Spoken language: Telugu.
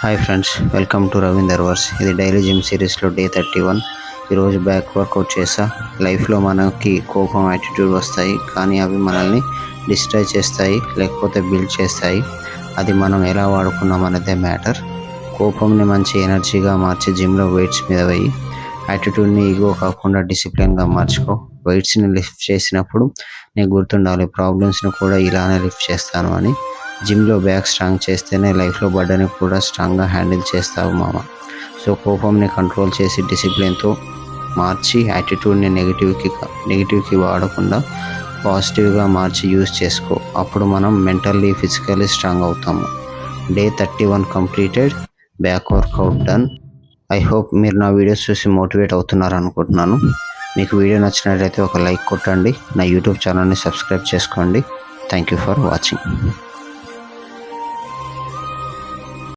Hi friends, welcome to Ravinder వర్స్. ఇది డైలీ జిమ్ సిరీస్లో డే 31. ఈరోజు బ్యాక్ వర్కౌట్ చేసా. లైఫ్లో మనకి కోపం, యాటిట్యూడ్ వస్తాయి, కానీ అవి మనల్ని డిస్ట్రాయ్ చేస్తాయి, లేకపోతే బిల్డ్ చేస్తాయి. అది మనం ఎలా వాడుకున్నాం అనేదే మ్యాటర్. కోపంని మంచి ఎనర్జీగా మార్చి జిమ్లో వెయిట్స్ మీద వేయి. యాటిట్యూడ్ని ఈగో కాకుండా డిసిప్లిన్గా మార్చుకో. వెయిట్స్ని లిఫ్ట్ చేసినప్పుడు నీకు గుర్తుండాలి, ప్రాబ్లమ్స్ని కూడా ఇలానే లిఫ్ట్ చేస్తాను అని. జిమ్లో బ్యాక్ స్ట్రాంగ్ చేస్తేనే లైఫ్లో బర్డెని కూడా స్ట్రాంగ్గా హ్యాండిల్ చేస్తావు మామ. సో కోపంని కంట్రోల్ చేసి డిసిప్లిన్తో మార్చి యాటిట్యూడ్ని నెగిటివ్కి వాడకుండా పాజిటివ్గా మార్చి యూజ్ చేసుకో. అప్పుడు మనం మెంటల్లీ, ఫిజికల్లీ స్ట్రాంగ్ అవుతాము. Day 31 completed, back workout done. I hope మీరు నా వీడియోస్ చూసి మోటివేట్ అవుతున్నారు అనుకుంటున్నాను. మీకు వీడియో నచ్చినట్లయితే ఒక లైక్ కొట్టండి. నా యూట్యూబ్ ఛానల్ని సబ్స్క్రైబ్ చేసుకోండి. Thank you for watching.